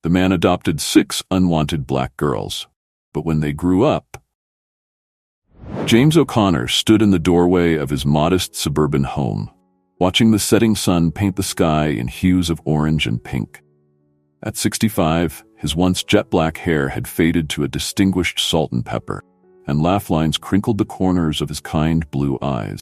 The man adopted 6 unwanted black girls. But when they grew up, James O'Connor stood in the doorway of his modest suburban home, watching the setting sun paint the sky in hues of orange and pink. At 65, his once jet-black hair had faded to a distinguished salt and pepper, and laugh lines crinkled the corners of his kind blue eyes.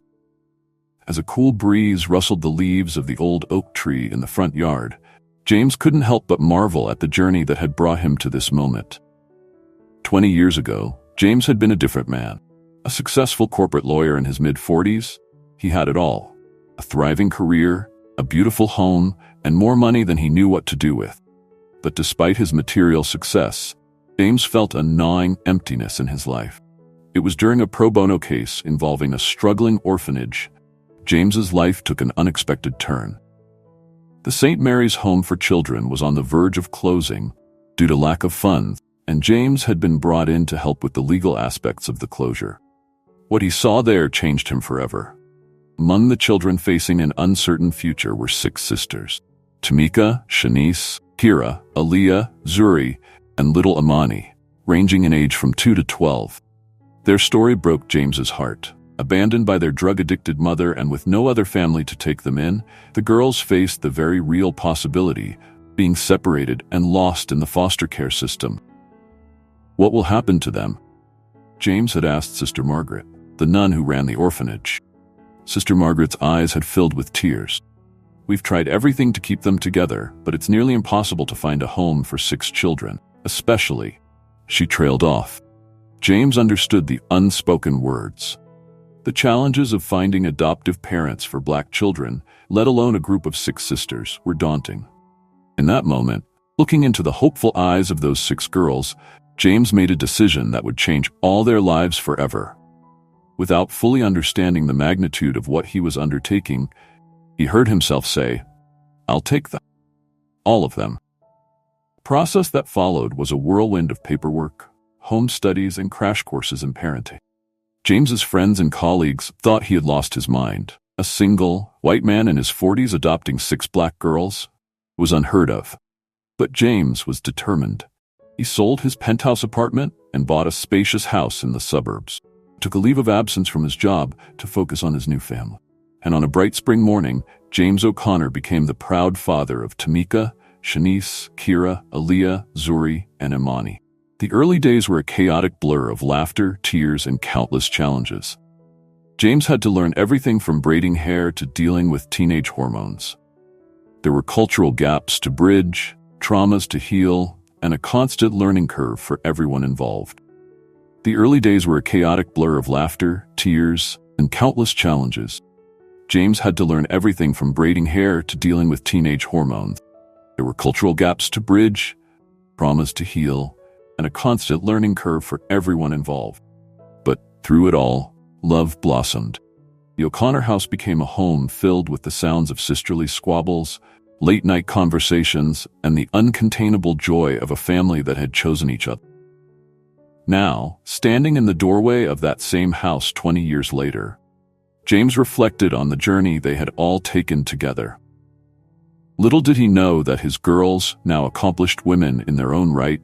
As a cool breeze rustled the leaves of the old oak tree in the front yard, James couldn't help but marvel at the journey that had brought him to this moment. 20 years ago, James had been a different man. A successful corporate lawyer in his mid-40s, he had it all. A thriving career, a beautiful home, and more money than he knew what to do with. But despite his material success, James felt a gnawing emptiness in his life. It was during a pro bono case involving a struggling orphanage, James's life took an unexpected turn. The St. Mary's Home for Children was on the verge of closing due to lack of funds, and James had been brought in to help with the legal aspects of the closure. What he saw there changed him forever. Among the children facing an uncertain future were 6 sisters: Tamika, Shanice, Kira, Aaliyah, Zuri, and little Amani, ranging in age from 2 to 12. Their story broke James's heart. Abandoned by their drug-addicted mother and with no other family to take them in, the girls faced the very real possibility of being separated and lost in the foster care system. What will happen to them? James had asked Sister Margaret, the nun who ran the orphanage. Sister Margaret's eyes had filled with tears. "We've tried everything to keep them together, but it's nearly impossible to find a home for 6 children, especially." She trailed off. James understood the unspoken words. The challenges of finding adoptive parents for black children, let alone a group of 6 sisters, were daunting. In that moment, looking into the hopeful eyes of those 6 girls, James made a decision that would change all their lives forever. Without fully understanding the magnitude of what he was undertaking, he heard himself say, "I'll take them. All of them." The process that followed was a whirlwind of paperwork, home studies, and crash courses in parenting. James's friends and colleagues thought he had lost his mind. A single, white man in his 40s adopting 6 black girls was unheard of. But James was determined. He sold his penthouse apartment and bought a spacious house in the suburbs, took a leave of absence from his job to focus on his new family. And on a bright spring morning, James O'Connor became the proud father of Tamika, Shanice, Kira, Aaliyah, Zuri, and Imani. The early days were a chaotic blur of laughter, tears, and countless challenges. James had to learn everything from braiding hair to dealing with teenage hormones. There were cultural gaps to bridge, traumas to heal, and a constant learning curve for everyone involved. The early days were a chaotic blur of laughter, tears, and countless challenges. James had to learn everything from braiding hair to dealing with teenage hormones. There were cultural gaps to bridge, traumas to heal, and a constant learning curve for everyone involved. But through it all, love blossomed. The O'Connor house became a home filled with the sounds of sisterly squabbles, late-night conversations, and the uncontainable joy of a family that had chosen each other. Now, standing in the doorway of that same house 20 years later, James reflected on the journey they had all taken together. Little did he know that his girls, now accomplished women in their own right,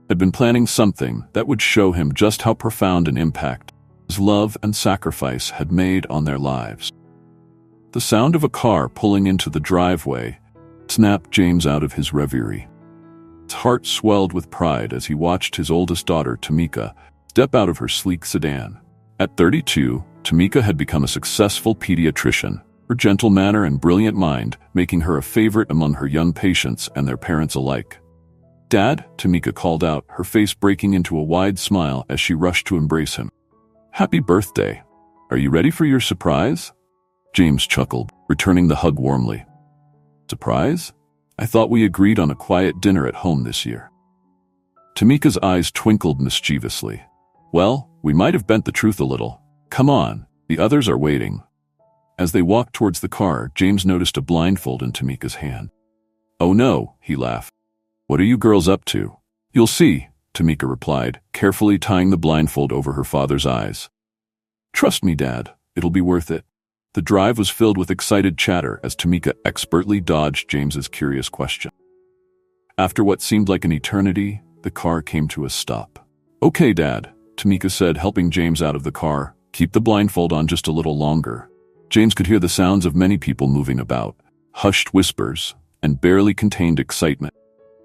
had been planning something that would show him just how profound an impact his love and sacrifice had made on their lives. The sound of a car pulling into the driveway snapped James out of his reverie. His heart swelled with pride as he watched his oldest daughter, Tamika, step out of her sleek sedan. At 32, Tamika had become a successful pediatrician, her gentle manner and brilliant mind making her a favorite among her young patients and their parents alike. "Dad," Tamika called out, her face breaking into a wide smile as she rushed to embrace him. "Happy birthday. Are you ready for your surprise?" James chuckled, returning the hug warmly. "Surprise? I thought we agreed on a quiet dinner at home this year." Tamika's eyes twinkled mischievously. "Well, we might have bent the truth a little. Come on, the others are waiting." As they walked towards the car, James noticed a blindfold in Tamika's hand. "Oh no," he laughed. "What are you girls up to?" "You'll see," Tamika replied, carefully tying the blindfold over her father's eyes. "Trust me, Dad, it'll be worth it." The drive was filled with excited chatter as Tamika expertly dodged James's curious question. After what seemed like an eternity, the car came to a stop. "Okay, Dad," Tamika said, helping James out of the car. "Keep the blindfold on just a little longer." James could hear the sounds of many people moving about, hushed whispers, and barely contained excitement.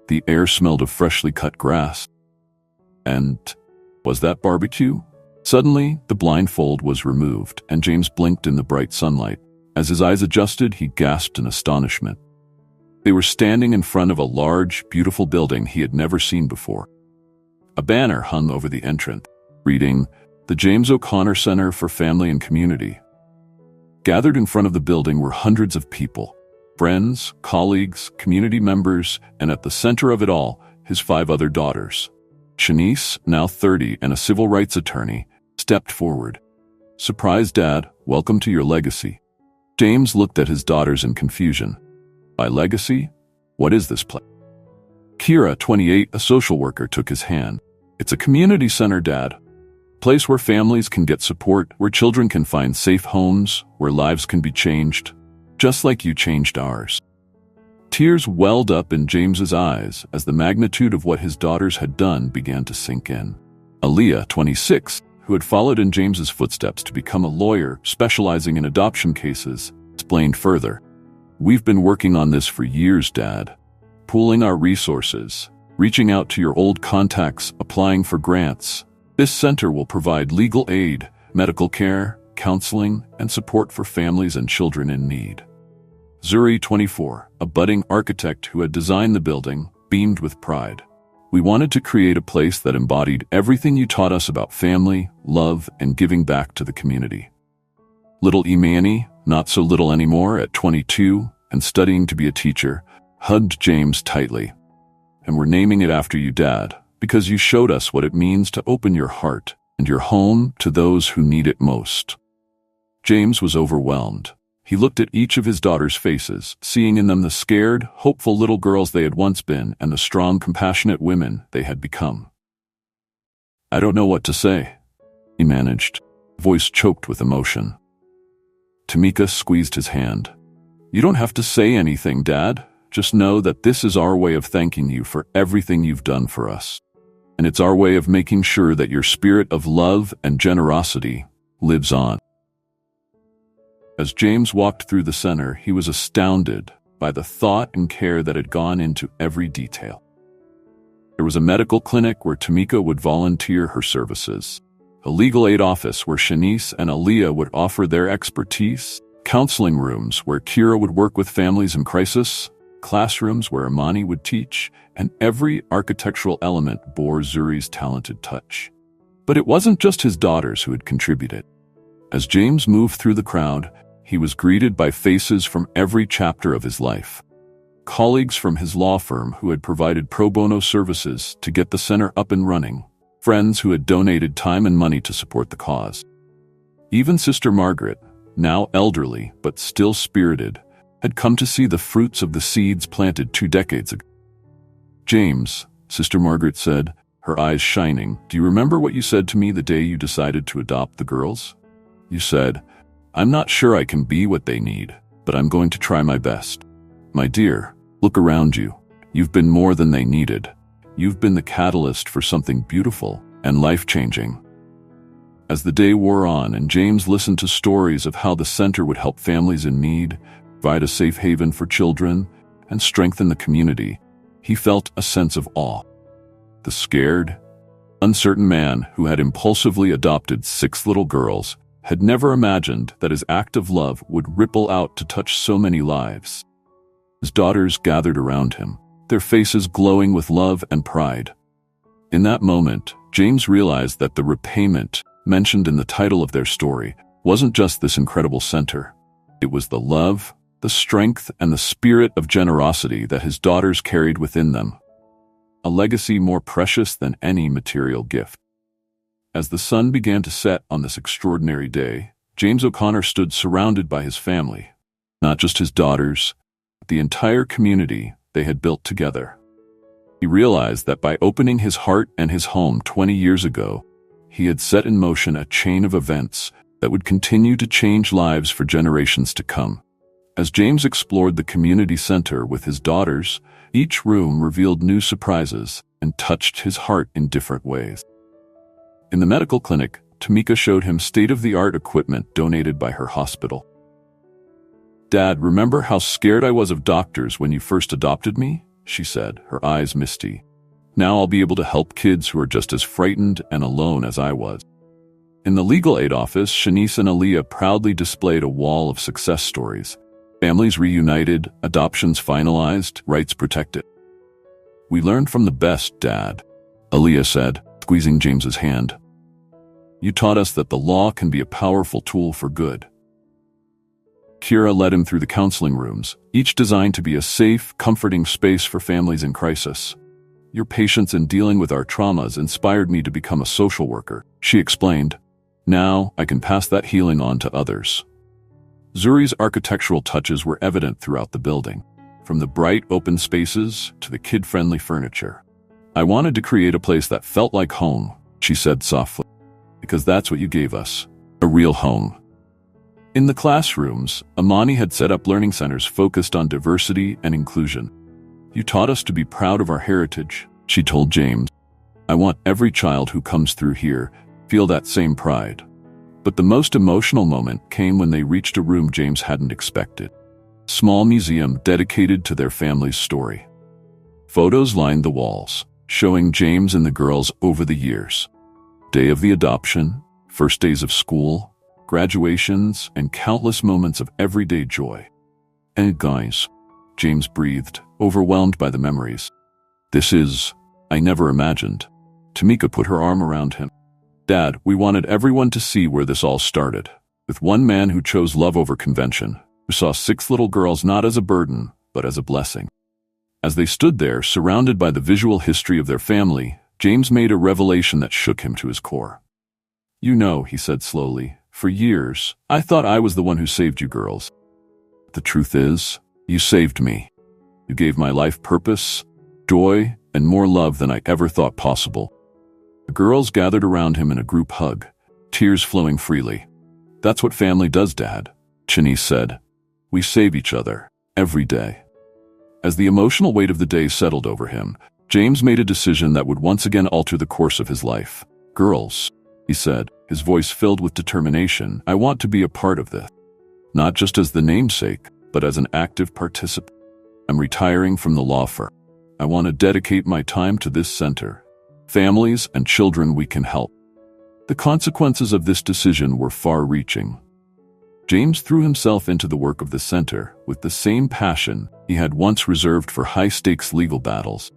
The air smelled of freshly cut grass. And was that barbecue? Suddenly, the blindfold was removed, and James blinked in the bright sunlight. As his eyes adjusted, he gasped in astonishment. They were standing in front of a large, beautiful building he had never seen before. A banner hung over the entrance, reading, "The James O'Connor Center for Family and Community." Gathered in front of the building were hundreds of people, friends, colleagues, community members, and at the center of it all, his 5 other daughters. Shanice, now 30 and a civil rights attorney, stepped forward. "Surprise, Dad, welcome to your legacy." James looked at his daughters in confusion. "My legacy? What is this place?" Kira, 28, a social worker, took his hand. "It's a community center, Dad. A place where families can get support, where children can find safe homes, where lives can be changed, just like you changed ours." Tears welled up in James's eyes as the magnitude of what his daughters had done began to sink in. Aaliyah, 26, who had followed in James's footsteps to become a lawyer specializing in adoption cases, explained further. "We've been working on this for years, Dad. Pooling our resources, reaching out to your old contacts, applying for grants. This center will provide legal aid, medical care, counseling, and support for families and children in need." Zuri, 24, a budding architect who had designed the building, beamed with pride. "We wanted to create a place that embodied everything you taught us about family, love, and giving back to the community." Little Imani, not so little anymore at 22 and studying to be a teacher, hugged James tightly. "And we're naming it after you, Dad, because you showed us what it means to open your heart and your home to those who need it most." James was overwhelmed. He looked at each of his daughters' faces, seeing in them the scared, hopeful little girls they had once been and the strong, compassionate women they had become. "I don't know what to say," he managed, voice choked with emotion. Tamika squeezed his hand. "You don't have to say anything, Dad. Just know that this is our way of thanking you for everything you've done for us. And it's our way of making sure that your spirit of love and generosity lives on." As James walked through the center, he was astounded by the thought and care that had gone into every detail. There was a medical clinic where Tamika would volunteer her services, a legal aid office where Shanice and Aaliyah would offer their expertise, counseling rooms where Kira would work with families in crisis, classrooms where Imani would teach, and every architectural element bore Zuri's talented touch. But it wasn't just his daughters who had contributed. As James moved through the crowd, he was greeted by faces from every chapter of his life. Colleagues from his law firm who had provided pro bono services to get the center up and running, friends who had donated time and money to support the cause. Even Sister Margaret, now elderly but still spirited, had come to see the fruits of the seeds planted 2 decades ago. "James," Sister Margaret said, her eyes shining, "do you remember what you said to me the day you decided to adopt the girls? You said, 'I'm not sure I can be what they need, but I'm going to try my best.' My dear, look around you. You've been more than they needed. You've been the catalyst for something beautiful and life-changing." As the day wore on and James listened to stories of how the center would help families in need, provide a safe haven for children, and strengthen the community, he felt a sense of awe. The scared, uncertain man who had impulsively adopted 6 little girls had never imagined that his act of love would ripple out to touch so many lives. His daughters gathered around him, their faces glowing with love and pride. In that moment, James realized that the repayment mentioned in the title of their story wasn't just this incredible center. It was the love, the strength, and the spirit of generosity that his daughters carried within them. A legacy more precious than any material gift. As the sun began to set on this extraordinary day, James O'Connor stood surrounded by his family, not just his daughters, but the entire community they had built together. He realized that by opening his heart and his home 20 years ago, he had set in motion a chain of events that would continue to change lives for generations to come. As James explored the community center with his daughters, each room revealed new surprises and touched his heart in different ways. In the medical clinic, Tamika showed him state-of-the-art equipment donated by her hospital. "Dad, remember how scared I was of doctors when you first adopted me?" she said, her eyes misty. "Now I'll be able to help kids who are just as frightened and alone as I was." In the legal aid office, Shanice and Aaliyah proudly displayed a wall of success stories. Families reunited, adoptions finalized, rights protected. "We learned from the best, Dad," Aaliyah said, squeezing James's hand. "You taught us that the law can be a powerful tool for good." Kira led him through the counseling rooms, each designed to be a safe, comforting space for families in crisis. "Your patience in dealing with our traumas inspired me to become a social worker," she explained. "Now I can pass that healing on to others." Zuri's architectural touches were evident throughout the building, from the bright open spaces to the kid-friendly furniture. "I wanted to create a place that felt like home," she said softly, "because that's what you gave us, a real home." In the classrooms, Amani had set up learning centers focused on diversity and inclusion. "You taught us to be proud of our heritage," she told James. "I want every child who comes through here to feel that same pride." But the most emotional moment came when they reached a room James hadn't expected. A small museum dedicated to their family's story. Photos lined the walls, showing James and the girls over the years. Day of the adoption, first days of school, graduations, and countless moments of everyday joy. "And guys," James breathed, overwhelmed by the memories. I never imagined." Tamika put her arm around him. "Dad, we wanted everyone to see where this all started, with one man who chose love over convention, who saw 6 little girls not as a burden, but as a blessing." As they stood there, surrounded by the visual history of their family, James made a revelation that shook him to his core. "You know," he said slowly, "for years, I thought I was the one who saved you girls. The truth is, you saved me. You gave my life purpose, joy, and more love than I ever thought possible." The girls gathered around him in a group hug, tears flowing freely. "That's what family does, Dad," Shanice said. "We save each other, every day." As the emotional weight of the day settled over him, James made a decision that would once again alter the course of his life. "Girls," he said, his voice filled with determination, "I want to be a part of this. Not just as the namesake, but as an active participant. I'm retiring from the law firm. I want to dedicate my time to this center. Families and children we can help." The consequences of this decision were far-reaching. James threw himself into the work of the center with the same passion he had once reserved for high-stakes legal battles.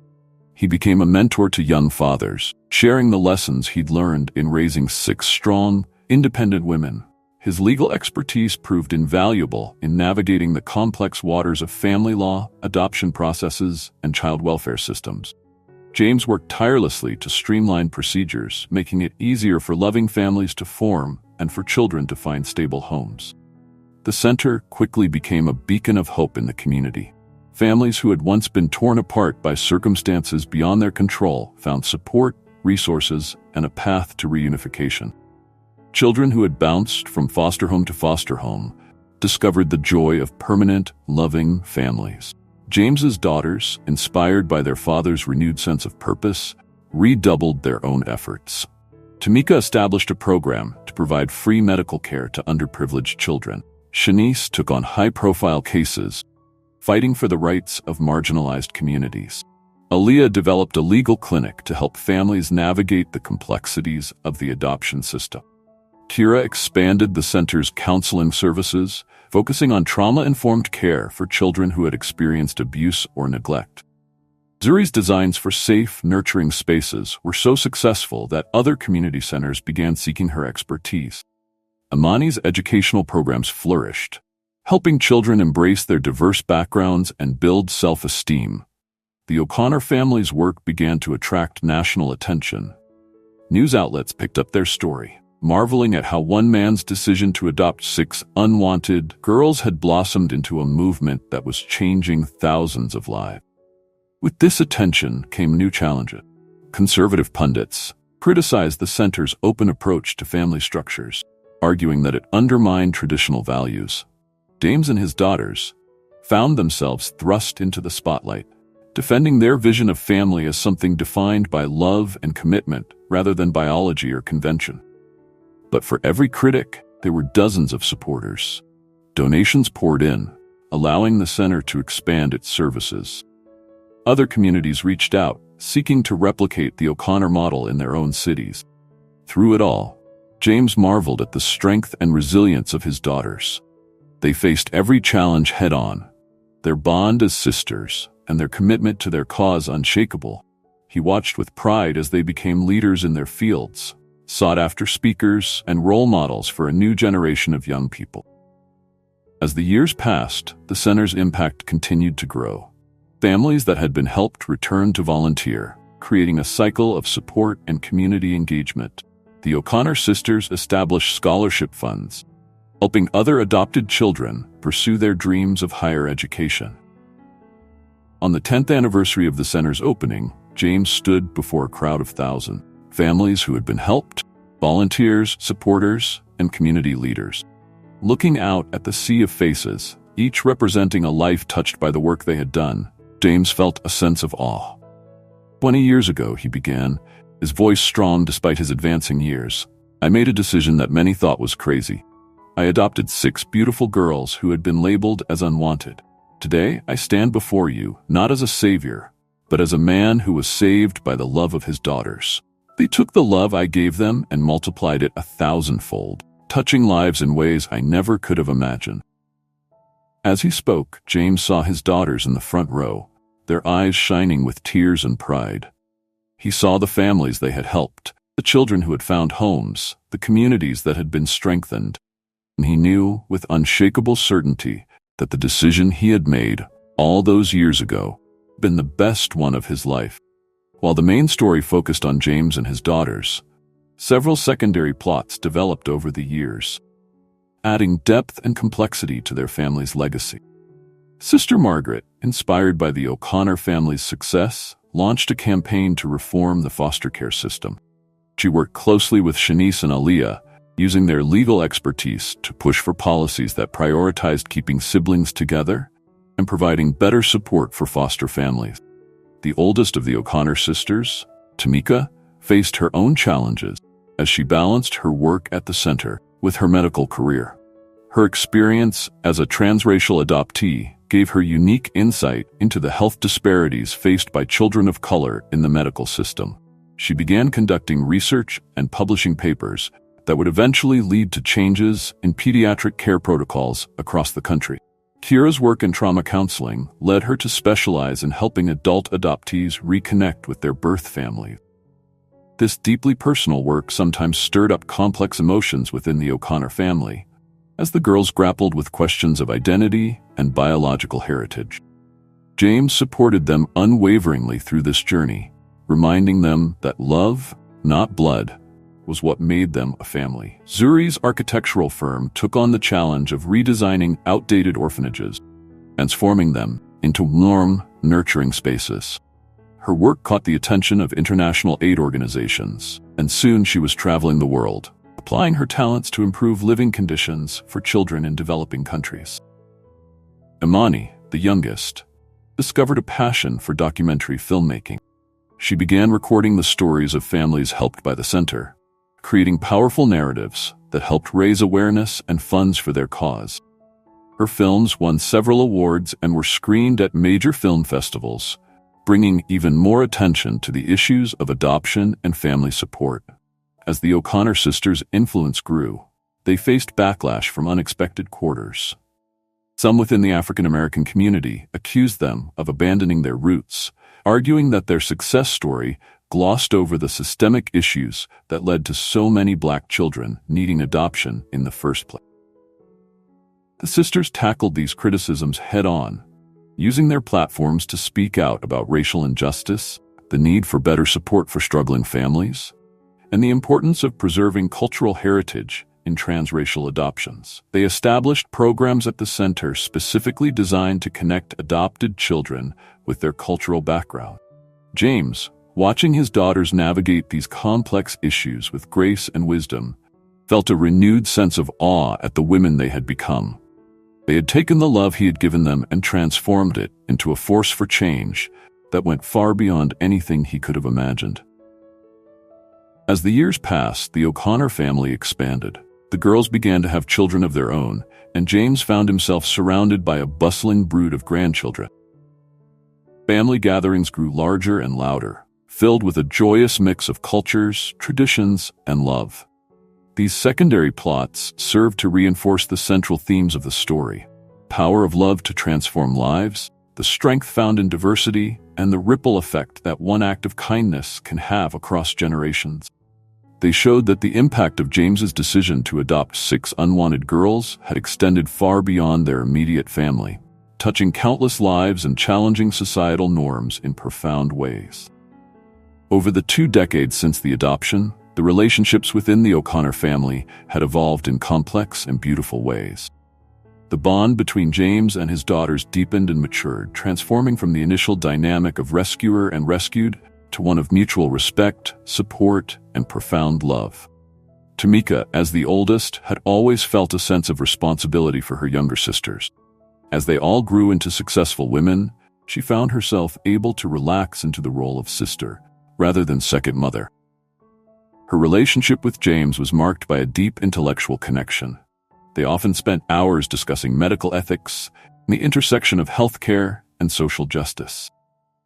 He became a mentor to young fathers, sharing the lessons he'd learned in raising 6 strong, independent women. His legal expertise proved invaluable in navigating the complex waters of family law, adoption processes, and child welfare systems. James worked tirelessly to streamline procedures, making it easier for loving families to form and for children to find stable homes. The center quickly became a beacon of hope in the community. Families who had once been torn apart by circumstances beyond their control found support, resources, and a path to reunification. Children who had bounced from foster home to foster home discovered the joy of permanent, loving families. James's daughters, inspired by their father's renewed sense of purpose, redoubled their own efforts. Tamika established a program to provide free medical care to underprivileged children. Shanice took on high-profile cases, fighting for the rights of marginalized communities. Aaliyah developed a legal clinic to help families navigate the complexities of the adoption system. Kira expanded the center's counseling services, focusing on trauma-informed care for children who had experienced abuse or neglect. Zuri's designs for safe, nurturing spaces were so successful that other community centers began seeking her expertise. Amani's educational programs flourished, helping children embrace their diverse backgrounds and build self-esteem. The O'Connor family's work began to attract national attention. News outlets picked up their story, marveling at how one man's decision to adopt 6 unwanted girls had blossomed into a movement that was changing thousands of lives. With this attention came new challenges. Conservative pundits criticized the center's open approach to family structures, arguing that it undermined traditional values. James and his daughters found themselves thrust into the spotlight, defending their vision of family as something defined by love and commitment rather than biology or convention. But for every critic, there were dozens of supporters. Donations poured in, allowing the center to expand its services. Other communities reached out, seeking to replicate the O'Connor model in their own cities. Through it all, James marveled at the strength and resilience of his daughters. They faced every challenge head-on, their bond as sisters and their commitment to their cause unshakable. He watched with pride as they became leaders in their fields, sought-after speakers and role models for a new generation of young people. As the years passed, the center's impact continued to grow. Families that had been helped returned to volunteer, creating a cycle of support and community engagement. The O'Connor sisters established scholarship funds, helping other adopted children pursue their dreams of higher education. On the 10th anniversary of the center's opening, James stood before a crowd of thousands, families who had been helped, volunteers, supporters, and community leaders. Looking out at the sea of faces, each representing a life touched by the work they had done, James felt a sense of awe. 20 years ago, he began, his voice strong despite his advancing years. I made a decision that many thought was crazy. I adopted 6 beautiful girls who had been labeled as unwanted. Today, I stand before you, not as a savior, but as a man who was saved by the love of his daughters. They took the love I gave them and multiplied it 1,000-fold, touching lives in ways I never could have imagined. As he spoke, James saw his daughters in the front row, their eyes shining with tears and pride. He saw the families they had helped, the children who had found homes, the communities that had been strengthened, and he knew with unshakable certainty that the decision he had made all those years ago had been the best one of his life. While the main story focused on James and his daughters, several secondary plots developed over the years, adding depth and complexity to their family's legacy. Sister Margaret, inspired by the O'Connor family's success, launched a campaign to reform the foster care system. She worked closely with Shanice and Aaliyah, using their legal expertise to push for policies that prioritized keeping siblings together and providing better support for foster families. The oldest of the O'Connor sisters, Tamika, faced her own challenges as she balanced her work at the center with her medical career. Her experience as a transracial adoptee gave her unique insight into the health disparities faced by children of color in the medical system. She began conducting research and publishing papers that would eventually lead to changes in pediatric care protocols across the country. Kira's work in trauma counseling led her to specialize in helping adult adoptees reconnect with their birth family. This deeply personal work sometimes stirred up complex emotions within the O'Connor family, as the girls grappled with questions of identity and biological heritage. James supported them unwaveringly through this journey, reminding them that love, not blood, was what made them a family. Zuri's architectural firm took on the challenge of redesigning outdated orphanages, transforming them into warm, nurturing spaces. Her work caught the attention of international aid organizations, and soon she was traveling the world, applying her talents to improve living conditions for children in developing countries. Imani, the youngest, discovered a passion for documentary filmmaking. She began recording the stories of families helped by the center, creating powerful narratives that helped raise awareness and funds for their cause. Her films won several awards and were screened at major film festivals, bringing even more attention to the issues of adoption and family support. As the O'Connor sisters' influence grew, they faced backlash from unexpected quarters. Some within the African American community accused them of abandoning their roots, arguing that their success story glossed over the systemic issues that led to so many Black children needing adoption in the first place. The sisters tackled these criticisms head-on, using their platforms to speak out about racial injustice, the need for better support for struggling families, and the importance of preserving cultural heritage in transracial adoptions. They established programs at the center specifically designed to connect adopted children with their cultural background. James, watching his daughters navigate these complex issues with grace and wisdom, felt a renewed sense of awe at the women they had become. They had taken the love he had given them and transformed it into a force for change that went far beyond anything he could have imagined. As the years passed, the O'Connor family expanded. The girls began to have children of their own, and James found himself surrounded by a bustling brood of grandchildren. Family gatherings grew larger and louder, filled with a joyous mix of cultures, traditions, and love. These secondary plots served to reinforce the central themes of the story: power of love to transform lives, the strength found in diversity, and the ripple effect that one act of kindness can have across generations. They showed that the impact of James's decision to adopt 6 unwanted girls had extended far beyond their immediate family, touching countless lives and challenging societal norms in profound ways. Over the 2 decades since the adoption, the relationships within the O'Connor family had evolved in complex and beautiful ways. The bond between James and his daughters deepened and matured, transforming from the initial dynamic of rescuer and rescued to one of mutual respect, support, and profound love. Tamika, as the oldest, had always felt a sense of responsibility for her younger sisters. As they all grew into successful women, she found herself able to relax into the role of sister, rather than second mother. Her relationship with James was marked by a deep intellectual connection. They often spent hours discussing medical ethics and the intersection of healthcare and social justice.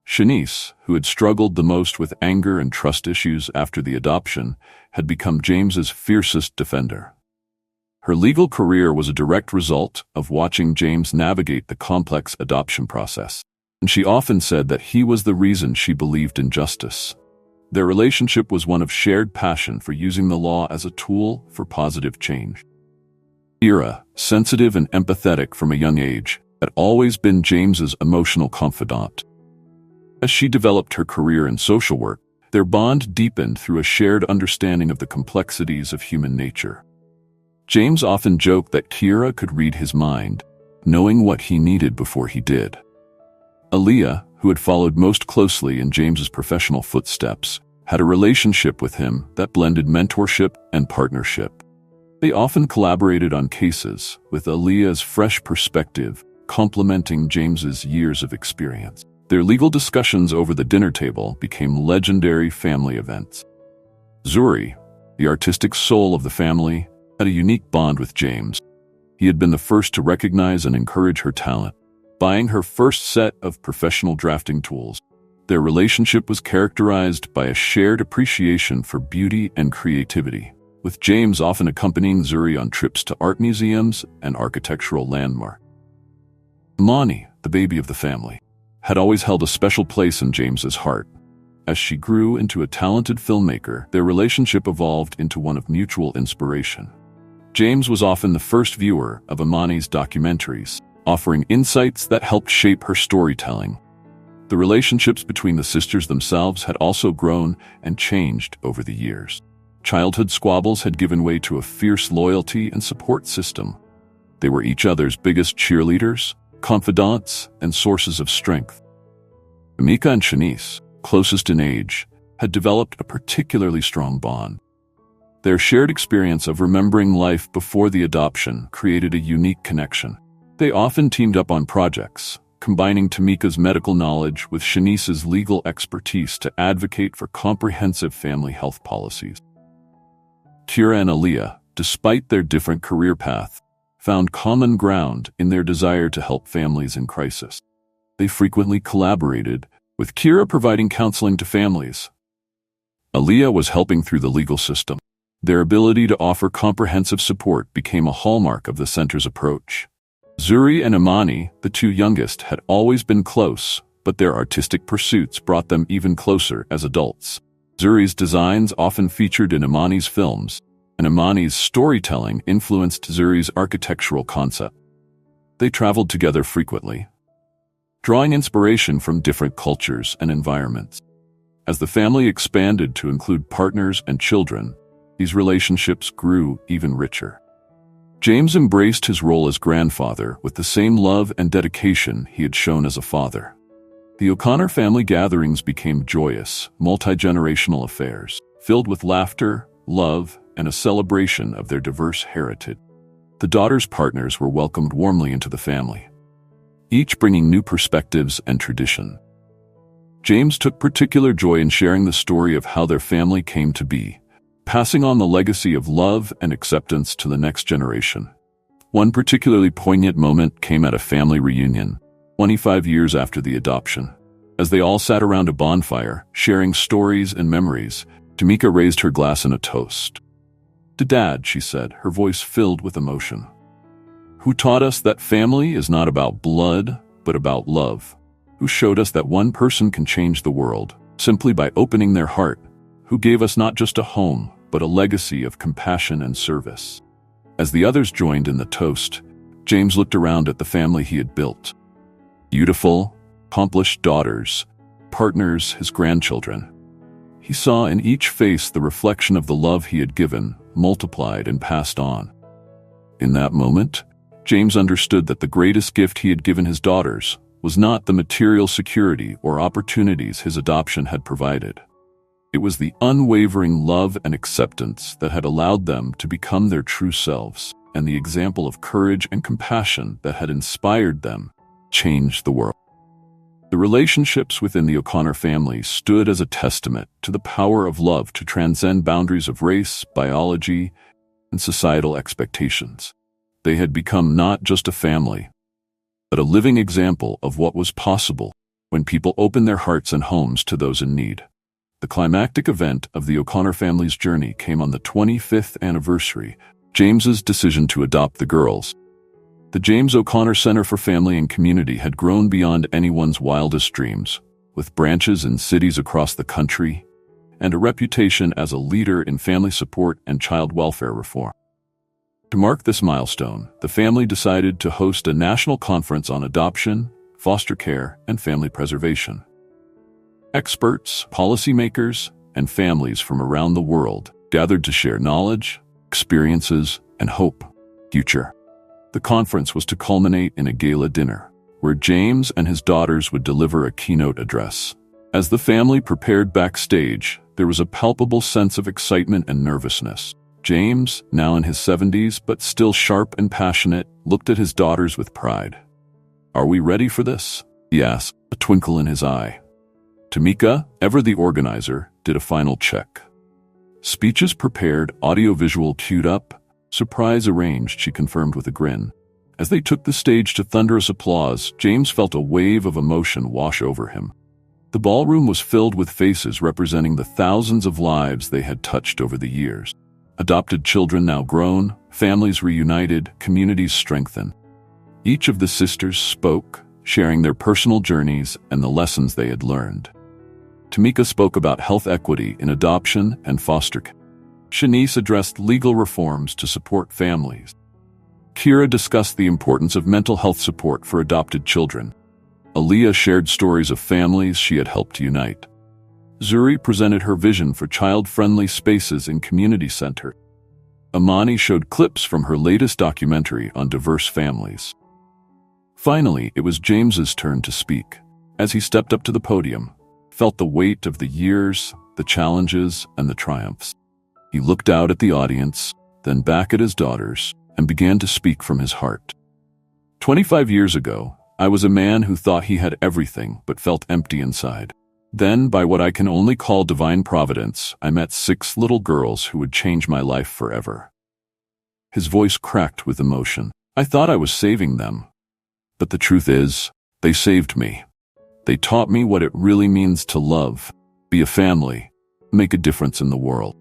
Shanice, who had struggled the most with anger and trust issues after the adoption, had become James's fiercest defender. Her legal career was a direct result of watching James navigate the complex adoption process, and she often said that he was the reason she believed in justice. Their relationship was one of shared passion for using the law as a tool for positive change. Kira, sensitive and empathetic from a young age, had always been James's emotional confidant. As she developed her career in social work, their bond deepened through a shared understanding of the complexities of human nature. James often joked that Kira could read his mind, knowing what he needed before he did. Aaliyah, who had followed most closely in James's professional footsteps, had a relationship with him that blended mentorship and partnership. They often collaborated on cases, with Aaliyah's fresh perspective complementing James's years of experience. Their legal discussions over the dinner table became legendary family events. Zuri, the artistic soul of the family, had a unique bond with James. He had been the first to recognize and encourage her talent, buying her first set of professional drafting tools. Their relationship was characterized by a shared appreciation for beauty and creativity, with James often accompanying Zuri on trips to art museums and architectural landmarks. Imani, the baby of the family, had always held a special place in James's heart. As she grew into a talented filmmaker, their relationship evolved into one of mutual inspiration. James was often the first viewer of Imani's documentaries, offering insights that helped shape her storytelling. The relationships between the sisters themselves had also grown and changed over the years. Childhood squabbles had given way to a fierce loyalty and support system. They were each other's biggest cheerleaders, confidants, and sources of strength. Tamika and Shanice, closest in age, had developed a particularly strong bond. Their shared experience of remembering life before the adoption created a unique connection. They often teamed up on projects, combining Tamika's medical knowledge with Shanice's legal expertise to advocate for comprehensive family health policies. Kira and Aaliyah, despite their different career paths, found common ground in their desire to help families in crisis. They frequently collaborated, with Kira providing counseling to families. Aaliyah was helping through the legal system. Their ability to offer comprehensive support became a hallmark of the center's approach. Zuri and Imani, the 2 youngest, had always been close, but their artistic pursuits brought them even closer as adults. Zuri's designs often featured in Imani's films, and Imani's storytelling influenced Zuri's architectural concept. They traveled together frequently, drawing inspiration from different cultures and environments. As the family expanded to include partners and children, these relationships grew even richer. James embraced his role as grandfather with the same love and dedication he had shown as a father. The O'Connor family gatherings became joyous, multi-generational affairs, filled with laughter, love, and a celebration of their diverse heritage. The daughters' partners were welcomed warmly into the family, each bringing new perspectives and tradition. James took particular joy in sharing the story of how their family came to be, passing on the legacy of love and acceptance to the next generation. One particularly poignant moment came at a family reunion, 25 years after the adoption. As they all sat around a bonfire, sharing stories and memories, Tamika raised her glass in a toast. "To Dad," she said, her voice filled with emotion, "who taught us that family is not about blood, but about love. Who showed us that one person can change the world, simply by opening their heart. Who gave us not just a home, but a legacy of compassion and service." As the others joined in the toast, James looked around at the family he had built. Beautiful, accomplished daughters, partners, his grandchildren. He saw in each face the reflection of the love he had given, multiplied and passed on. In that moment, James understood that the greatest gift he had given his daughters was not the material security or opportunities his adoption had provided. It was the unwavering love and acceptance that had allowed them to become their true selves, and the example of courage and compassion that had inspired them changed the world. The relationships within the O'Connor family stood as a testament to the power of love to transcend boundaries of race, biology, and societal expectations. They had become not just a family, but a living example of what was possible when people opened their hearts and homes to those in need. The climactic event of the O'Connor family's journey came on the 25th anniversary, James's decision to adopt the girls. The James O'Connor Center for Family and Community had grown beyond anyone's wildest dreams, with branches in cities across the country and a reputation as a leader in family support and child welfare reform. To mark this milestone, the family decided to host a national conference on adoption, foster care, and family preservation. Experts, policymakers, and families from around the world gathered to share knowledge, experiences, and hope. The conference was to culminate in a gala dinner, where James and his daughters would deliver a keynote address. As the family prepared backstage, there was a palpable sense of excitement and nervousness. James, now in his 70s but still sharp and passionate, looked at his daughters with pride. "Are we ready for this?" he asked, a twinkle in his eye. Tamika, ever the organizer, did a final check. Speeches prepared, audiovisual queued up, surprise arranged, she confirmed with a grin. As they took the stage to thunderous applause, James felt a wave of emotion wash over him. The ballroom was filled with faces representing the thousands of lives they had touched over the years. Adopted children now grown, families reunited, communities strengthened. Each of the sisters spoke, sharing their personal journeys and the lessons they had learned. Tamika spoke about health equity in adoption and foster care. Shanice addressed legal reforms to support families. Kira discussed the importance of mental health support for adopted children. Aaliyah shared stories of families she had helped unite. Zuri presented her vision for child-friendly spaces in community centers. Amani showed clips from her latest documentary on diverse families. Finally, it was James's turn to speak. As he stepped up to the podium, felt the weight of the years, the challenges, and the triumphs. He looked out at the audience, then back at his daughters, and began to speak from his heart. 25 years ago, I was a man who thought he had everything but felt empty inside. Then, by what I can only call divine providence, I met 6 little girls who would change my life forever. His voice cracked with emotion. I thought I was saving them. But the truth is, they saved me. They taught me what it really means to love, be a family, make a difference in the world.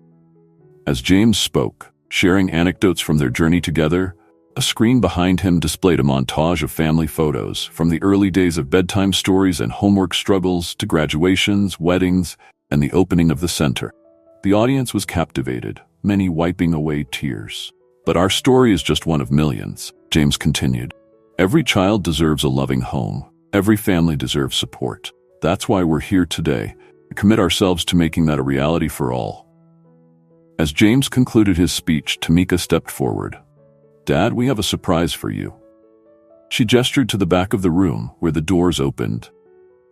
As James spoke, sharing anecdotes from their journey together, a screen behind him displayed a montage of family photos, from the early days of bedtime stories and homework struggles to graduations, weddings, and the opening of the center. The audience was captivated, many wiping away tears. But our story is just one of millions, James continued. Every child deserves a loving home. Every family deserves support. That's why we're here today, to commit ourselves to making that a reality for all. As James concluded his speech, Tamika stepped forward. Dad, we have a surprise for you. She gestured to the back of the room where the doors opened.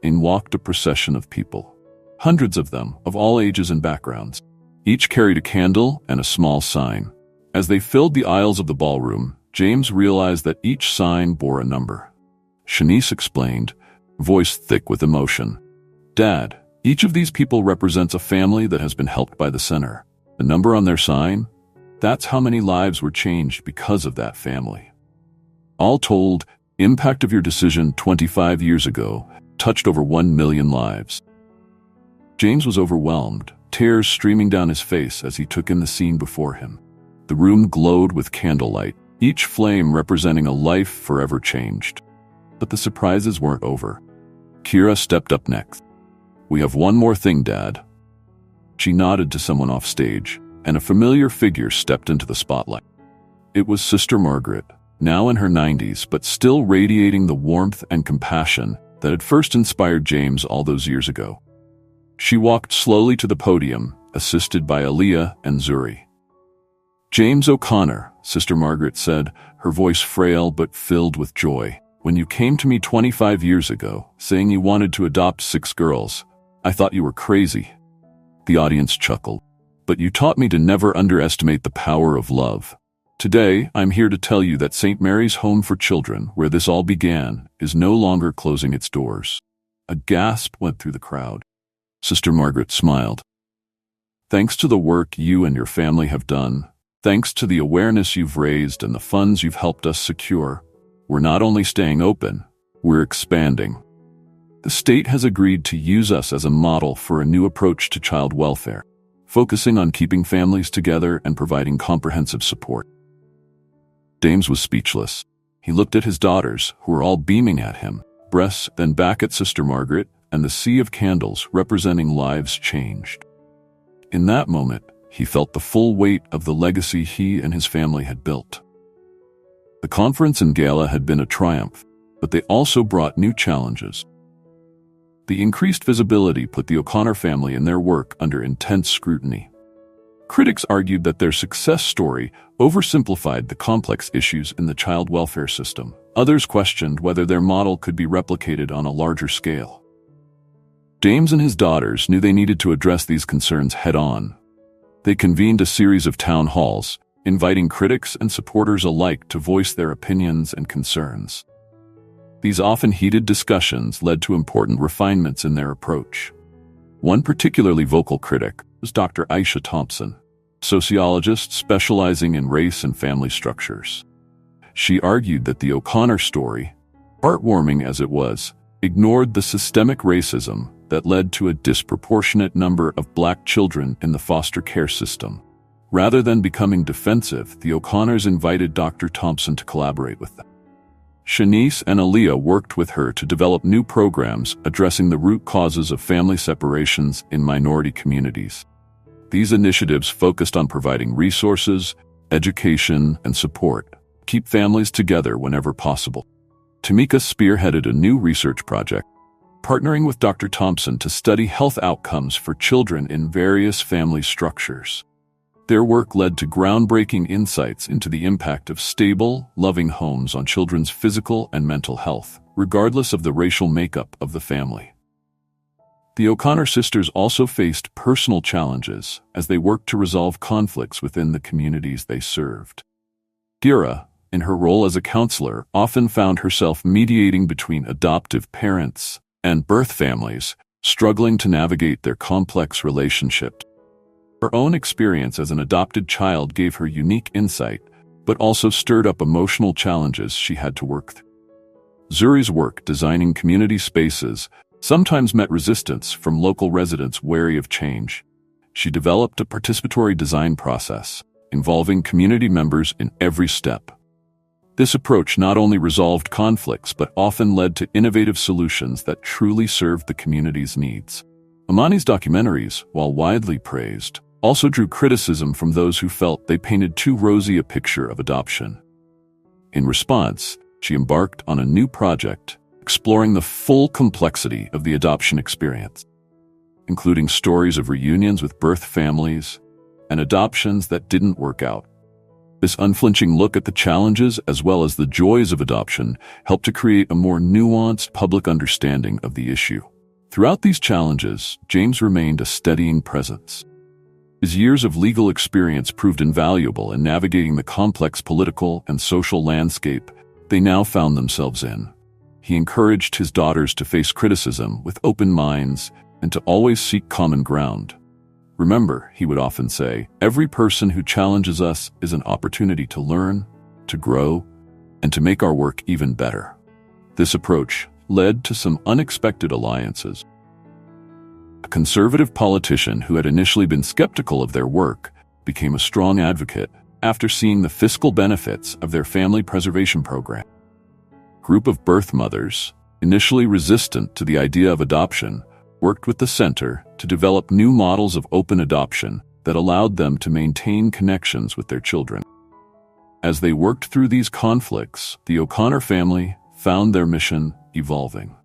In walked a procession of people. Hundreds of them, of all ages and backgrounds. Each carried a candle and a small sign. As they filled the aisles of the ballroom, James realized that each sign bore a number. Shanice explained, voice thick with emotion. Dad, each of these people represents a family that has been helped by the center. The number on their sign? That's how many lives were changed because of that family. All told, impact of your decision 25 years ago touched over 1 million lives. James was overwhelmed, tears streaming down his face as he took in the scene before him. The room glowed with candlelight, each flame representing a life forever changed. But the surprises weren't over. Kira stepped up next. We have one more thing, Dad. She nodded to someone off stage, and a familiar figure stepped into the spotlight. It was Sister Margaret, now in her 90s, but still radiating the warmth and compassion that had first inspired James all those years ago. She walked slowly to the podium, assisted by Aaliyah and Zuri. James O'Connor, Sister Margaret said, her voice frail but filled with joy. When you came to me 25 years ago, saying you wanted to adopt 6 girls, I thought you were crazy. The audience chuckled. But you taught me to never underestimate the power of love. Today, I'm here to tell you that St. Mary's Home for Children, where this all began, is no longer closing its doors. A gasp went through the crowd. Sister Margaret smiled. Thanks to the work you and your family have done, thanks to the awareness you've raised and the funds you've helped us secure, we're not only staying open, we're expanding. The state has agreed to use us as a model for a new approach to child welfare, focusing on keeping families together and providing comprehensive support. James was speechless. He looked at his daughters, who were all beaming at him, breaths, then back at Sister Margaret, and the sea of candles representing lives changed. In that moment, he felt the full weight of the legacy he and his family had built. The conference and gala had been a triumph, but they also brought new challenges. The increased visibility put the O'Connor family and their work under intense scrutiny. Critics argued that their success story oversimplified the complex issues in the child welfare system. Others questioned whether their model could be replicated on a larger scale. James and his daughters knew they needed to address these concerns head-on. They convened a series of town halls, inviting critics and supporters alike to voice their opinions and concerns. These often heated discussions led to important refinements in their approach. One particularly vocal critic was Dr. Aisha Thompson, sociologist specializing in race and family structures. She argued that the O'Connor story, heartwarming as it was, ignored the systemic racism that led to a disproportionate number of Black children in the foster care system. Rather than becoming defensive, the O'Connors invited Dr. Thompson to collaborate with them. Shanice and Aaliyah worked with her to develop new programs addressing the root causes of family separations in minority communities. These initiatives focused on providing resources, education, and support to keep families together whenever possible. Tamika spearheaded a new research project, partnering with Dr. Thompson to study health outcomes for children in various family structures. Their work led to groundbreaking insights into the impact of stable, loving homes on children's physical and mental health, regardless of the racial makeup of the family. The O'Connor sisters also faced personal challenges as they worked to resolve conflicts within the communities they served. Kira, in her role as a counselor, often found herself mediating between adoptive parents and birth families, struggling to navigate their complex relationships. Her own experience as an adopted child gave her unique insight, but also stirred up emotional challenges she had to work through. Zuri's work designing community spaces sometimes met resistance from local residents wary of change. She developed a participatory design process, involving community members in every step. This approach not only resolved conflicts but often led to innovative solutions that truly served the community's needs. Amani's documentaries, while widely praised, also drew criticism from those who felt they painted too rosy a picture of adoption. In response, she embarked on a new project, exploring the full complexity of the adoption experience, including stories of reunions with birth families and adoptions that didn't work out. This unflinching look at the challenges as well as the joys of adoption helped to create a more nuanced public understanding of the issue. Throughout these challenges, James remained a steadying presence. His years of legal experience proved invaluable in navigating the complex political and social landscape they now found themselves in. He encouraged his daughters to face criticism with open minds and to always seek common ground. Remember, he would often say, every person who challenges us is an opportunity to learn, to grow, and to make our work even better. This approach led to some unexpected alliances. A conservative politician who had initially been skeptical of their work became a strong advocate after seeing the fiscal benefits of their family preservation program. A group of birth mothers, initially resistant to the idea of adoption, worked with the center to develop new models of open adoption that allowed them to maintain connections with their children. As they worked through these conflicts, the O'Connor family found their mission evolving.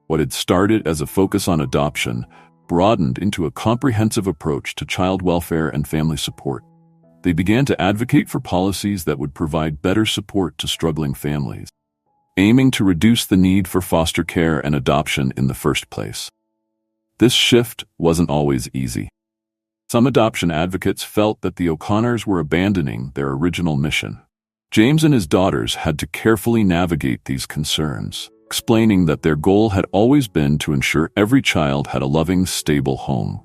What had started as a focus on adoption broadened into a comprehensive approach to child welfare and family support. They began to advocate for policies that would provide better support to struggling families, aiming to reduce the need for foster care and adoption in the first place. This shift wasn't always easy. Some adoption advocates felt that the O'Connors were abandoning their original mission. James and his daughters had to carefully navigate these concerns, explaining that their goal had always been to ensure every child had a loving, stable home.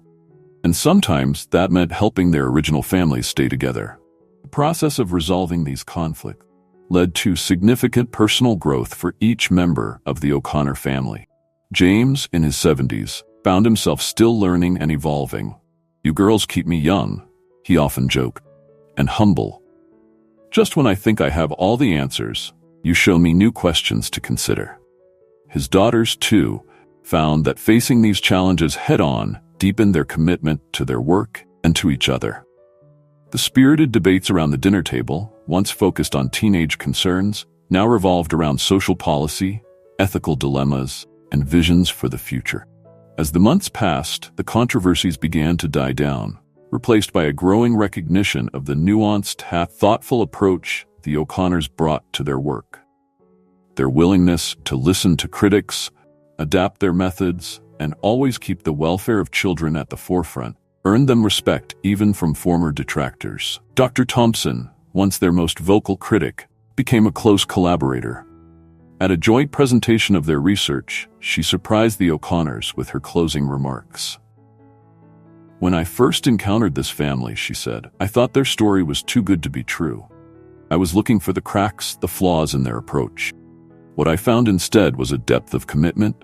And sometimes that meant helping their original families stay together. The process of resolving these conflicts led to significant personal growth for each member of the O'Connor family. James, in his 70s, found himself still learning and evolving. "You girls keep me young," he often joked, "and humble. Just when I think I have all the answers, you show me new questions to consider." His daughters, too, found that facing these challenges head-on deepened their commitment to their work and to each other. The spirited debates around the dinner table, once focused on teenage concerns, now revolved around social policy, ethical dilemmas, and visions for the future. As the months passed, the controversies began to die down, replaced by a growing recognition of the nuanced, thoughtful approach the O'Connors brought to their work. Their willingness to listen to critics, adapt their methods, and always keep the welfare of children at the forefront earned them respect even from former detractors. Dr. Thompson, once their most vocal critic, became a close collaborator. At a joint presentation of their research, she surprised the O'Connors with her closing remarks. "When I first encountered this family," she said, "I thought their story was too good to be true. I was looking for the cracks, the flaws in their approach. What I found instead was a depth of commitment,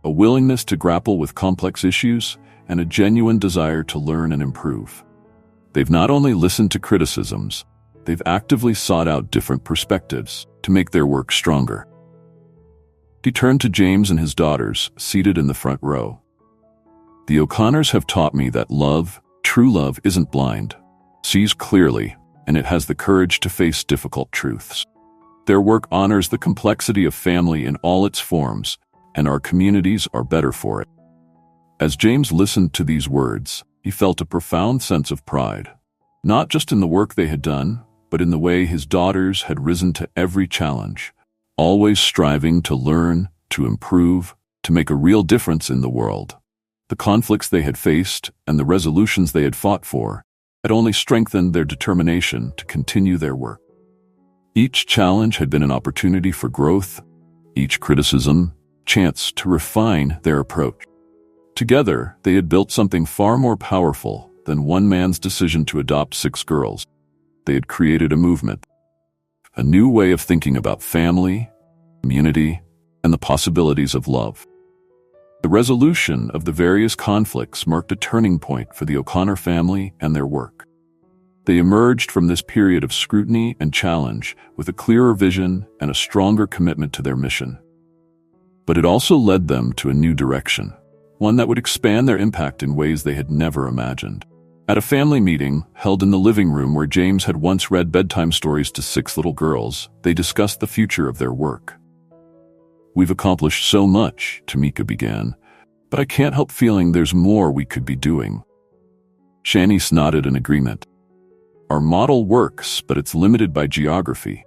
a willingness to grapple with complex issues, and a genuine desire to learn and improve. They've not only listened to criticisms, they've actively sought out different perspectives to make their work stronger." He turned to James and his daughters, seated in the front row. "The O'Connors have taught me that love, true love, isn't blind, sees clearly, and it has the courage to face difficult truths. Their work honors the complexity of family in all its forms, and our communities are better for it." As James listened to these words, he felt a profound sense of pride, not just in the work they had done, but in the way his daughters had risen to every challenge, always striving to learn, to improve, to make a real difference in the world. The conflicts they had faced and the resolutions they had fought for had only strengthened their determination to continue their work. Each challenge had been an opportunity for growth, each criticism, chance to refine their approach. Together, they had built something far more powerful than one man's decision to adopt 6 girls. They had created a movement, a new way of thinking about family, community, and the possibilities of love. The resolution of the various conflicts marked a turning point for the O'Connor family and their work. They emerged from this period of scrutiny and challenge with a clearer vision and a stronger commitment to their mission. But it also led them to a new direction, one that would expand their impact in ways they had never imagined. At a family meeting held in the living room where James had once read bedtime stories to 6 little girls, they discussed the future of their work. "We've accomplished so much," Tamika began, "but I can't help feeling there's more we could be doing." Shanice nodded in agreement. "Our model works, but it's limited by geography.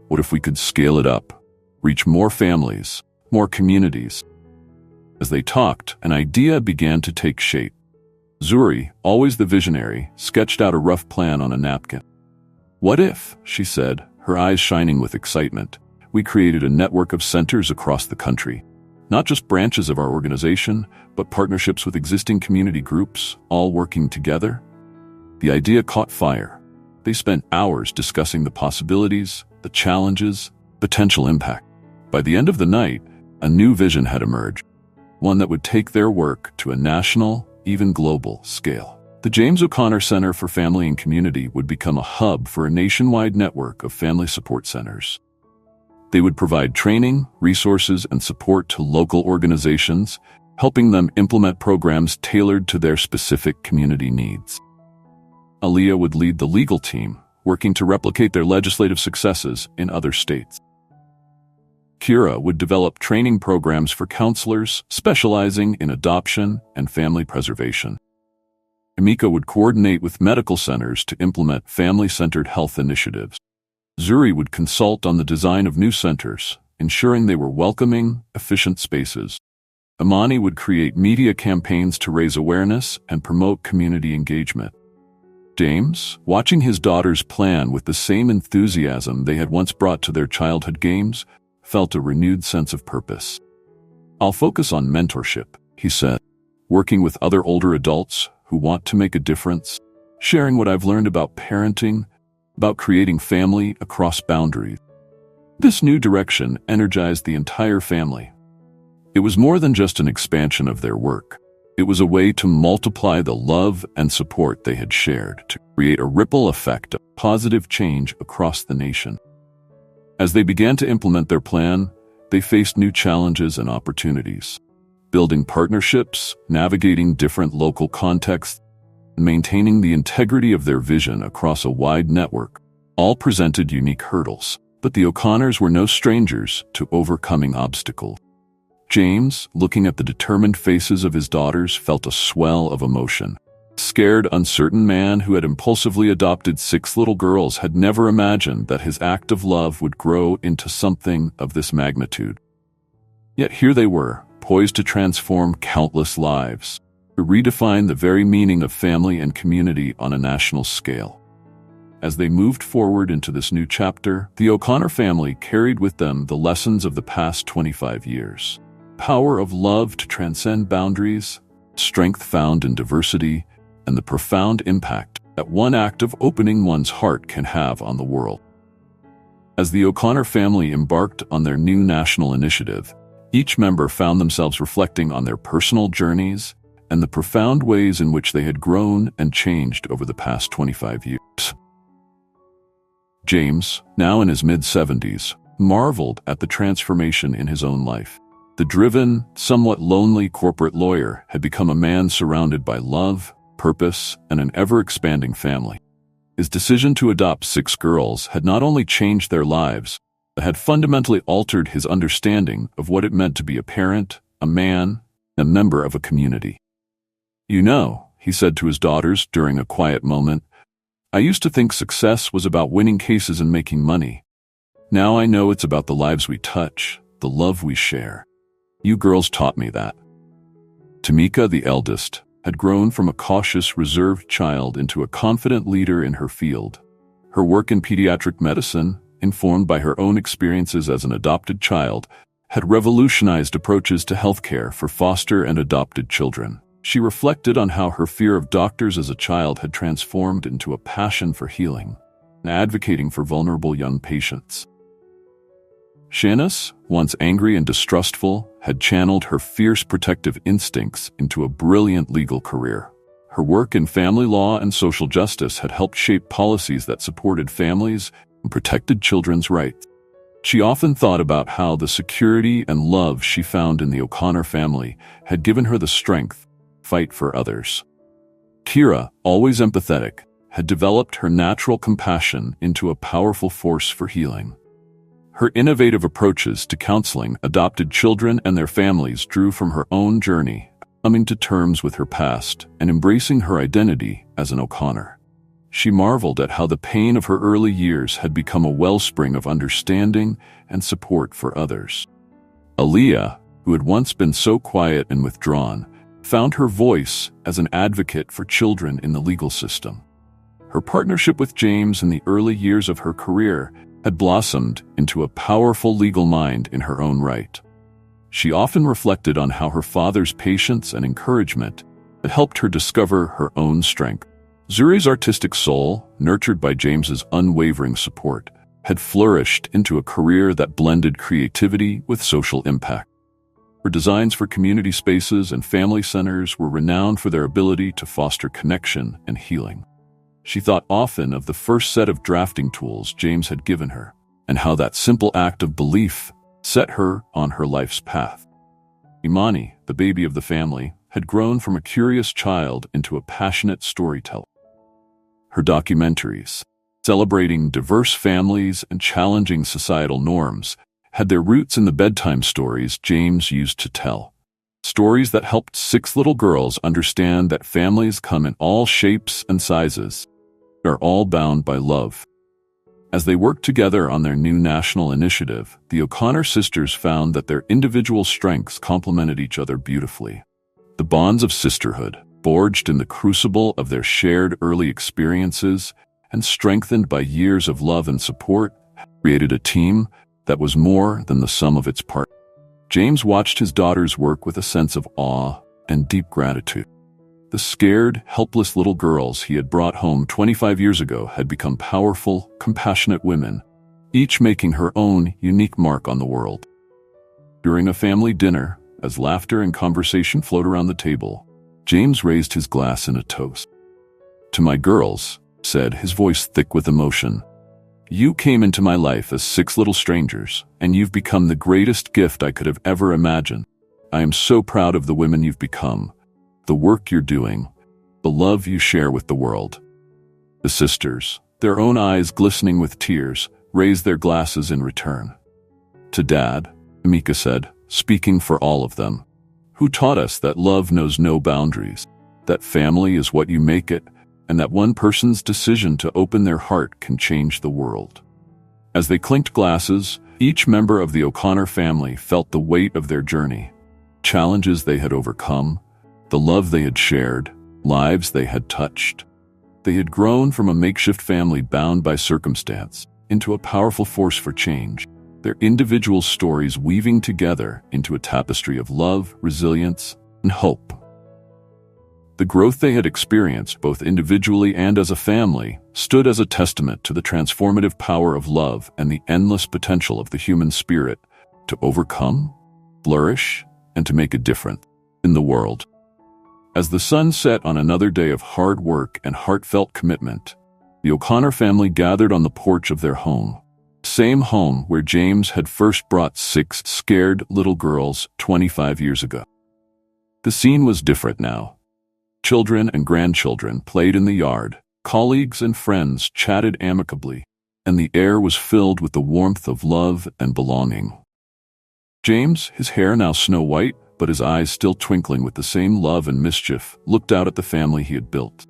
What if we could scale it up, reach more families, more communities?" As they talked, an idea began to take shape. Zuri, always the visionary, sketched out a rough plan on a napkin. "What if," she said, her eyes shining with excitement, "we created a network of centers across the country? Not just branches of our organization, but partnerships with existing community groups, all working together?" The idea caught fire. They spent hours discussing the possibilities, the challenges, potential impact. By the end of the night, a new vision had emerged, one that would take their work to a national, even global scale. The James O'Connor Center for Family and Community would become a hub for a nationwide network of family support centers. They would provide training, resources, and support to local organizations, helping them implement programs tailored to their specific community needs. Aaliyah would lead the legal team, working to replicate their legislative successes in other states. Kira would develop training programs for counselors specializing in adoption and family preservation. Emika would coordinate with medical centers to implement family-centered health initiatives. Zuri would consult on the design of new centers, ensuring they were welcoming, efficient spaces. Amani would create media campaigns to raise awareness and promote community engagement. James, watching his daughters plan with the same enthusiasm they had once brought to their childhood games, felt a renewed sense of purpose. "I'll focus on mentorship," he said, "working with other older adults who want to make a difference, sharing what I've learned about parenting, about creating family across boundaries." This new direction energized the entire family. It was more than just an expansion of their work. It was a way to multiply the love and support they had shared, to create a ripple effect of positive change across the nation. As they began to implement their plan, they faced new challenges and opportunities. Building partnerships, navigating different local contexts, and maintaining the integrity of their vision across a wide network, all presented unique hurdles. But the O'Connors were no strangers to overcoming obstacles. James, looking at the determined faces of his daughters, felt a swell of emotion. Scared, uncertain man who had impulsively adopted 6 little girls had never imagined that his act of love would grow into something of this magnitude. Yet here they were, poised to transform countless lives, to redefine the very meaning of family and community on a national scale. As they moved forward into this new chapter, the O'Connor family carried with them the lessons of the past 25 years. Power of love to transcend boundaries, strength found in diversity, and the profound impact that one act of opening one's heart can have on the world. As the O'Connor family embarked on their new national initiative, each member found themselves reflecting on their personal journeys and the profound ways in which they had grown and changed over the past 25 years. James, now in his mid-70s, marveled at the transformation in his own life. The driven, somewhat lonely corporate lawyer had become a man surrounded by love, purpose, and an ever-expanding family. His decision to adopt 6 girls had not only changed their lives, but had fundamentally altered his understanding of what it meant to be a parent, a man, and a member of a community. "You know," he said to his daughters during a quiet moment, "I used to think success was about winning cases and making money. Now I know it's about the lives we touch, the love we share. You girls taught me that." Tamika, the eldest, had grown from a cautious, reserved child into a confident leader in her field. Her work in pediatric medicine, informed by her own experiences as an adopted child, had revolutionized approaches to healthcare for foster and adopted children. She reflected on how her fear of doctors as a child had transformed into a passion for healing and advocating for vulnerable young patients. Shanice, once angry and distrustful, had channeled her fierce protective instincts into a brilliant legal career. Her work in family law and social justice had helped shape policies that supported families and protected children's rights. She often thought about how the security and love she found in the O'Connor family had given her the strength to fight for others. Kira, always empathetic, had developed her natural compassion into a powerful force for healing. Her innovative approaches to counseling adopted children and their families drew from her own journey, coming to terms with her past and embracing her identity as an O'Connor. She marveled at how the pain of her early years had become a wellspring of understanding and support for others. Aaliyah, who had once been so quiet and withdrawn, found her voice as an advocate for children in the legal system. Her partnership with James in the early years of her career had blossomed into a powerful legal mind in her own right. She often reflected on how her father's patience and encouragement had helped her discover her own strength. Zuri's artistic soul, nurtured by James's unwavering support, had flourished into a career that blended creativity with social impact. Her designs for community spaces and family centers were renowned for their ability to foster connection and healing. She thought often of the first set of drafting tools James had given her, and how that simple act of belief set her on her life's path. Imani, the baby of the family, had grown from a curious child into a passionate storyteller. Her documentaries, celebrating diverse families and challenging societal norms, had their roots in the bedtime stories James used to tell. Stories that helped 6 little girls understand that families come in all shapes and sizes, are all bound by love. As they worked together on their new national initiative, the O'Connor sisters found that their individual strengths complemented each other beautifully. The bonds of sisterhood, forged in the crucible of their shared early experiences and strengthened by years of love and support, created a team that was more than the sum of its parts. James watched his daughters work with a sense of awe and deep gratitude. The scared, helpless little girls he had brought home 25 years ago had become powerful, compassionate women, each making her own unique mark on the world. During a family dinner, as laughter and conversation flowed around the table, James raised his glass in a toast. "To my girls," said, his voice thick with emotion, "you came into my life as 6 little strangers, and you've become the greatest gift I could have ever imagined. I am so proud of the women you've become, the work you're doing, the love you share with the world." The sisters, their own eyes glistening with tears, raised their glasses in return. "To Dad," Amika said, speaking for all of them, "who taught us that love knows no boundaries, that family is what you make it, and that one person's decision to open their heart can change the world." As they clinked glasses, each member of the O'Connor family felt the weight of their journey, challenges they had overcome, the love they had shared, lives they had touched. They had grown from a makeshift family bound by circumstance into a powerful force for change, their individual stories weaving together into a tapestry of love, resilience, and hope. The growth they had experienced, both individually and as a family, stood as a testament to the transformative power of love and the endless potential of the human spirit to overcome, flourish, and to make a difference in the world. As the sun set on another day of hard work and heartfelt commitment, the O'Connor family gathered on the porch of their home, same home where James had first brought 6 scared little girls 25 years ago. The scene was different now. Children and grandchildren played in the yard, colleagues and friends chatted amicably, and the air was filled with the warmth of love and belonging. James, his hair now snow-white, but his eyes still twinkling with the same love and mischief, looked out at the family he had built.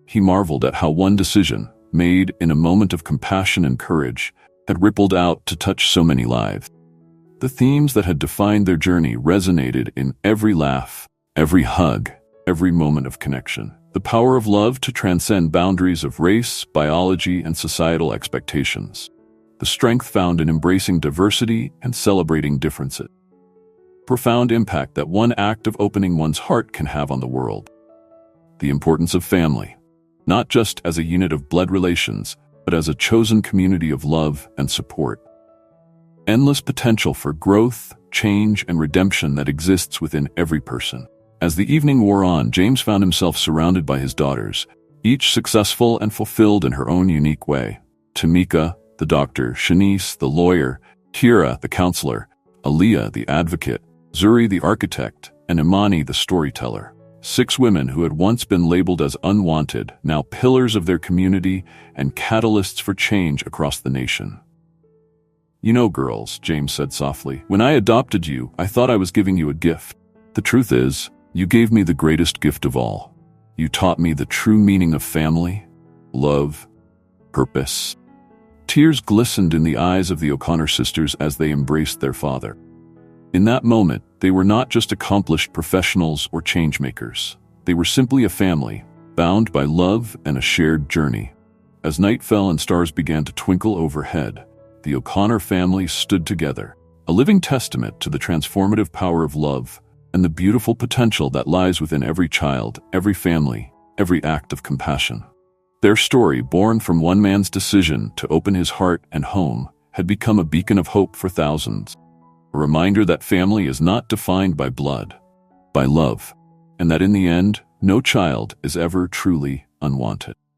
He marveled at how one decision, made in a moment of compassion and courage, had rippled out to touch so many lives. The themes that had defined their journey resonated in every laugh, every hug, every moment of connection. The power of love to transcend boundaries of race, biology, and societal expectations. The strength found in embracing diversity and celebrating differences. Profound impact that one act of opening one's heart can have on the world. The importance of family, not just as a unit of blood relations, but as a chosen community of love and support. Endless potential for growth, change, and redemption that exists within every person. As the evening wore on, James found himself surrounded by his daughters, each successful and fulfilled in her own unique way. Tamika, the doctor; Shanice, the lawyer; Kira, the counselor; Aaliyah, the advocate; Zuri, the architect; and Imani, the storyteller. 6 women who had once been labeled as unwanted, now pillars of their community and catalysts for change across the nation. "You know, girls," James said softly, "when I adopted you, I thought I was giving you a gift. The truth is, you gave me the greatest gift of all. You taught me the true meaning of family, love, purpose." Tears glistened in the eyes of the O'Connor sisters as they embraced their father. In that moment, They were not just accomplished professionals or changemakers. They were simply a family, bound by love and a shared journey. As night fell and stars began to twinkle overhead, the O'Connor family stood together, a living testament to the transformative power of love and the beautiful potential that lies within every child, every family, every act of compassion. Their story, born from one man's decision to open his heart and home, had become a beacon of hope for thousands. A reminder that family is not defined by blood, by love, and that in the end, no child is ever truly unwanted.